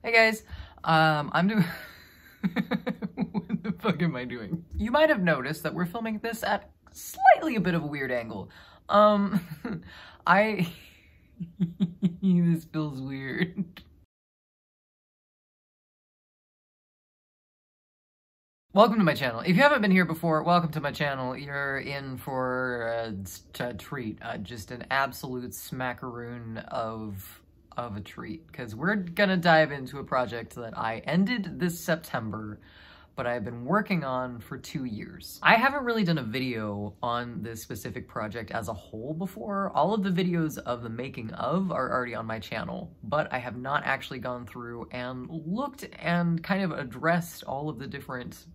Hey guys, I'm doing... What the fuck am I doing? You might have noticed that we're filming this at slightly a bit of a weird angle. I... This feels weird. Welcome to my channel. If you haven't been here before, welcome to my channel. You're in for a treat, just an absolute smackaroon of a treat, because we're gonna dive into a project that I ended this September, but I've been working on for 2 years. I haven't really done a video on this specific project as a whole before. All of the videos of the making of are already on my channel, but I have not actually gone through and looked and kind of addressed all of the different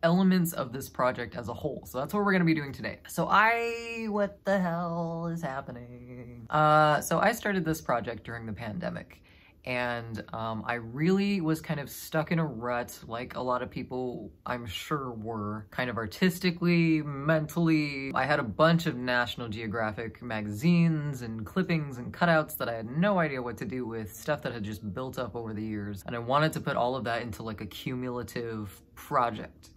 elements of this project as a whole. So that's what we're gonna be doing today. What the hell is happening? So I started this project during the pandemic, and I really was kind of stuck in a rut, like a lot of people I'm sure were, kind of artistically, mentally. I had a bunch of National Geographic magazines and clippings and cutouts that I had no idea what to do with, stuff that had just built up over the years, and I wanted to put all of that into like a cumulative project.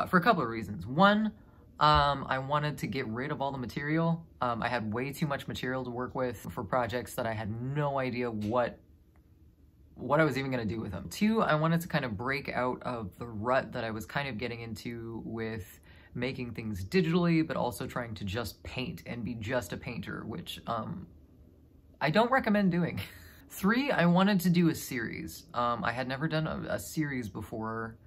For a couple of reasons. One, I wanted to get rid of all the material. I had way too much material to work with for projects that I had no idea what I was even gonna do with them. Two, I wanted to kind of break out of the rut that I was kind of getting into with making things digitally, but also trying to just paint and be just a painter, which I don't recommend doing. Three, I wanted to do a series. I had never done a series before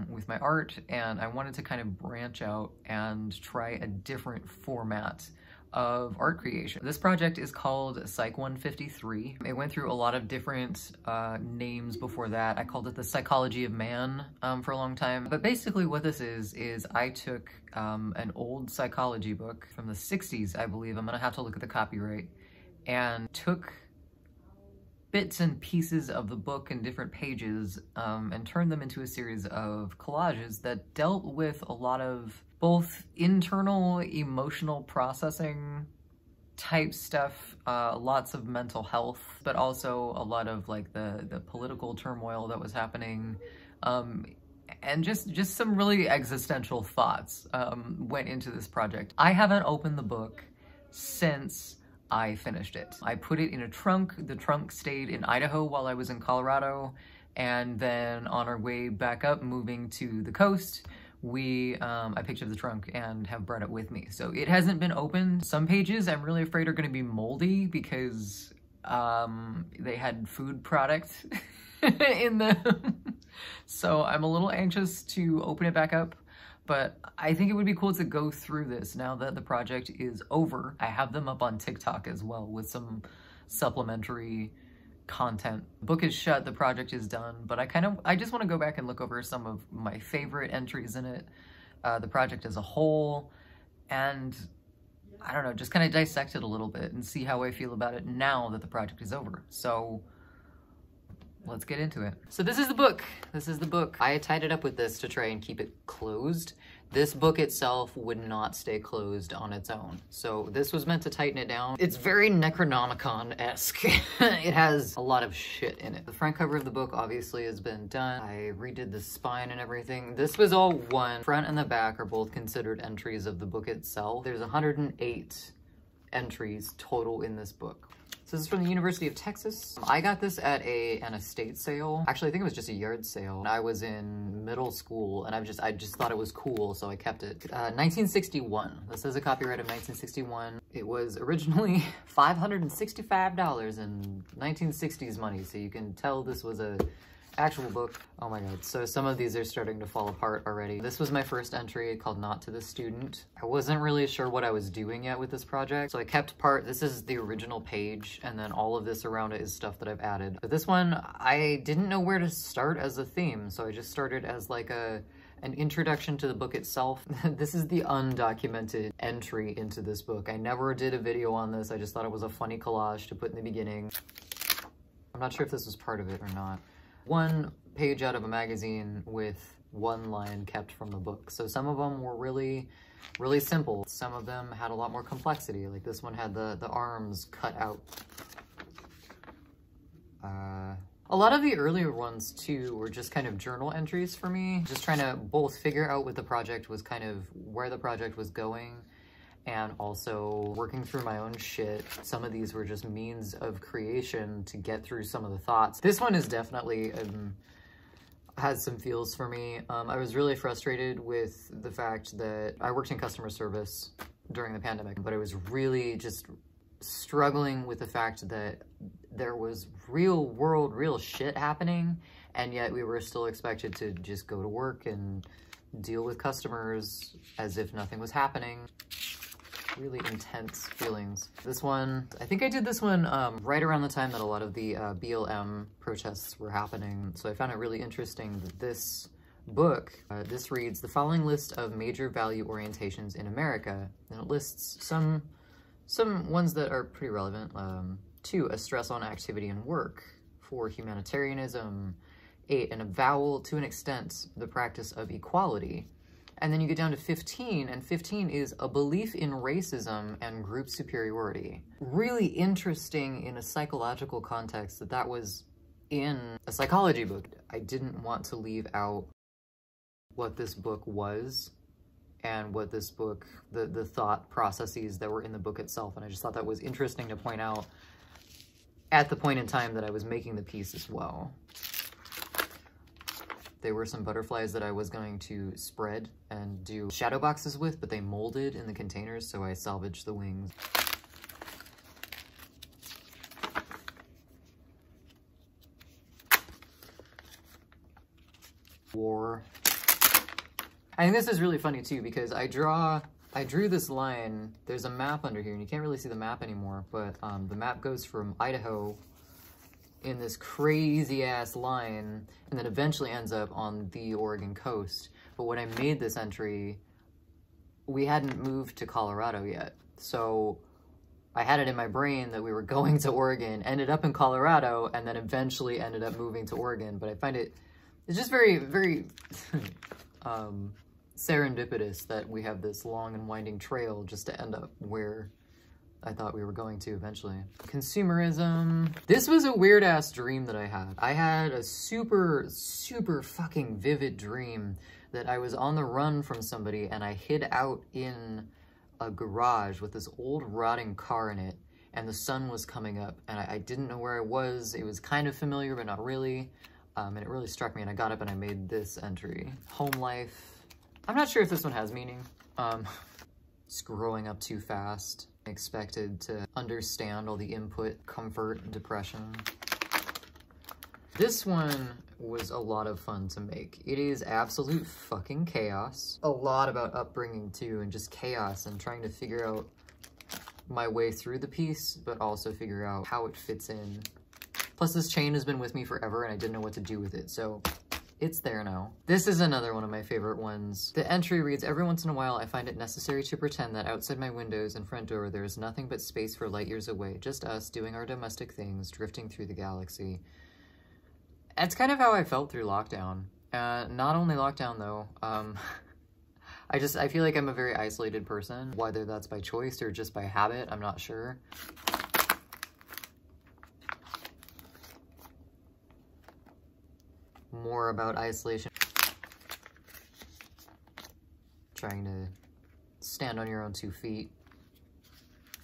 with my art, and I wanted to kind of branch out and try a different format of art creation. This project is called Psych 153. It went through a lot of different names before that. I called it the Psychology of Man for a long time. But basically what this is I took an old psychology book from the 60s, I believe. I'm gonna have to look at the copyright, and took bits and pieces of the book and different pages and turned them into a series of collages that dealt with a lot of both internal emotional processing type stuff, lots of mental health, but also a lot of like the political turmoil that was happening, and just some really existential thoughts went into this project. I haven't opened the book since I finished it. I put it in a trunk. The trunk stayed in Idaho while I was in Colorado, and then on our way back up, moving to the coast, I picked up the trunk and have brought it with me. So it hasn't been opened. Some pages I'm really afraid are gonna be moldy because they had food product in them. So I'm a little anxious to open it back up. But I think it would be cool to go through this now that the project is over. I have them up on TikTok as well with some supplementary content. The book is shut, the project is done, but I just want to go back and look over some of my favorite entries in it, the project as a whole, and I don't know, just kind of dissect it a little bit and see how I feel about it now that the project is over. So let's get into it. So this is the book. This is the book. I tied it up with this to try and keep it closed. This book itself would not stay closed on its own. So this was meant to tighten it down. It's very Necronomicon-esque. It has a lot of shit in it. The front cover of the book obviously has been done. I redid the spine and everything. This was all one. Front and the back are both considered entries of the book itself. There's 108 entries total in this book. So this is from the University of Texas. I got this at an estate sale. Actually, I think it was just a yard sale. I was in middle school, and I just thought it was cool, so I kept it. 1961. This is a copyright of 1961. It was originally $565 in 1960s money, so you can tell this was a actual book. Oh my god. So some of these are starting to fall apart already. This was my first entry called Not to the Student. I wasn't really sure what I was doing yet with this project, so I kept this is the original page, and then all of this around it is stuff that I've added. But this one, I didn't know where to start as a theme, so I just started as like an introduction to the book itself. This is the undocumented entry into this book. I never did a video on this. I just thought it was a funny collage to put in the beginning. I'm not sure if this was part of it or not. One page out of a magazine with one line kept from the book. So some of them were really, really simple. Some of them had a lot more complexity. Like this one had the arms cut out. A lot of the earlier ones too were just kind of journal entries for me, just trying to both figure out what the project was, kind of where the project was going, and also working through my own shit. Some of these were just means of creation to get through some of the thoughts. This one is definitely has some feels for me. I was really frustrated with the fact that I worked in customer service during the pandemic, but I was really just struggling with the fact that there was real world, real shit happening, and yet we were still expected to just go to work and deal with customers as if nothing was happening. Really intense feelings. This one, I think I did this one right around the time that a lot of the BLM protests were happening. So I found it really interesting that this book, this reads, the following list of major value orientations in America, and it lists some ones that are pretty relevant. 2, a stress on activity and work. 4, humanitarianism. 8, an avowal to an extent, the practice of equality. And then you get down to 15, and 15 is a belief in racism and group superiority. Really interesting in a psychological context that was in a psychology book. I didn't want to leave out what this book was and what this book, the thought processes that were in the book itself. And I just thought that was interesting to point out at the point in time that I was making the piece as well. There were some butterflies that I was going to spread and do shadow boxes with, but they molded in the containers, so I salvaged the wings. War. I think this is really funny too, because I drew this line. There's a map under here, and you can't really see the map anymore, but the map goes from Idaho in this crazy ass line, and then eventually ends up on the Oregon coast. But when I made this entry, we hadn't moved to Colorado yet. So I had it in my brain that we were going to Oregon, ended up in Colorado, and then eventually ended up moving to Oregon. But I find it's just very, very serendipitous that we have this long and winding trail just to end up where I thought we were going to eventually. Consumerism. This was a weird ass dream that I had. I had a super, super fucking vivid dream that I was on the run from somebody and I hid out in a garage with this old rotting car in it, and the sun was coming up and I didn't know where I was. It was kind of familiar, but not really. And it really struck me, and I got up and I made this entry. Home life. I'm not sure if this one has meaning. Just growing up too fast. Expected to understand all the input, comfort, depression. This one was a lot of fun to make. It is absolute fucking chaos. A lot about upbringing too, and just chaos and trying to figure out my way through the piece, but also figure out how it fits in. Plus this chain has been with me forever and I didn't know what to do with it, so it's there now. This is another one of my favorite ones. The entry reads, every once in a while I find it necessary to pretend that outside my windows and front door there is nothing but space for light years away, just us doing our domestic things, drifting through the galaxy. That's kind of how I felt through lockdown. Not only lockdown though, I feel like I'm a very isolated person, whether that's by choice or just by habit, I'm not sure. More about isolation. Trying to stand on your own 2 feet.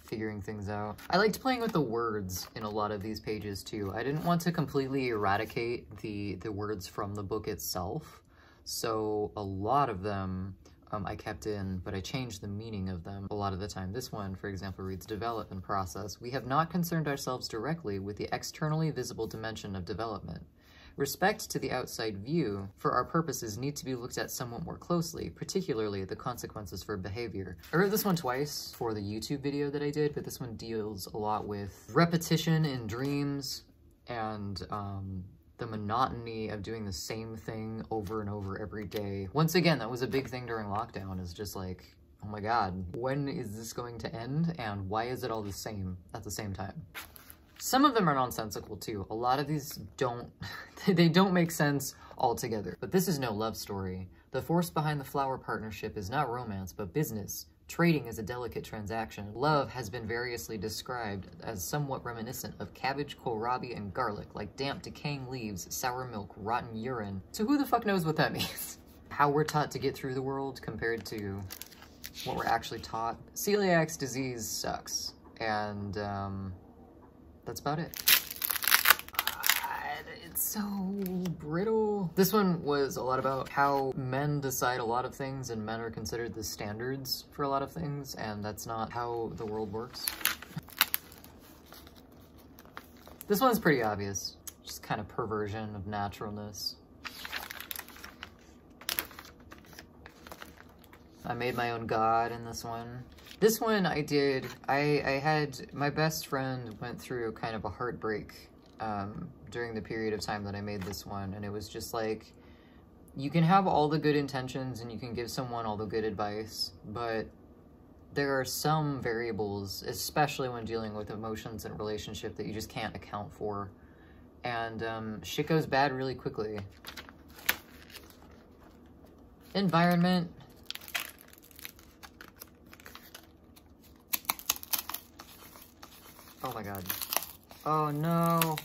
Figuring things out. I liked playing with the words in a lot of these pages too. I didn't want to completely eradicate the words from the book itself. So a lot of them I kept in, but I changed the meaning of them a lot of the time. This one, for example, reads, develop and process. We have not concerned ourselves directly with the externally visible dimension of development. Respect to the outside view, for our purposes, need to be looked at somewhat more closely, particularly the consequences for behavior. I wrote this one twice for the YouTube video that I did, but this one deals a lot with repetition in dreams and the monotony of doing the same thing over and over every day. Once again, that was a big thing during lockdown, is just like, oh my god, when is this going to end and why is it all the same at the same time? Some of them are nonsensical too. A lot of these they don't make sense altogether. But this is no love story. The force behind the flower partnership is not romance, but business. Trading is a delicate transaction. Love has been variously described as somewhat reminiscent of cabbage, kohlrabi, and garlic, like damp, decaying leaves, sour milk, rotten urine. So who the fuck knows what that means? How we're taught to get through the world compared to what we're actually taught. Celiac disease sucks, and that's about it. It's so brittle. This one was a lot about how men decide a lot of things and men are considered the standards for a lot of things, and that's not how the world works. This one's pretty obvious. Just kind of perversion of naturalness. I made my own god in this one. This one I did, I had, my best friend went through kind of a heartbreak during the period of time that I made this one, and it was just like, you can have all the good intentions and you can give someone all the good advice, but there are some variables, especially when dealing with emotions in a relationship, that you just can't account for, and shit goes bad really quickly. Environment. Oh my god. Oh no.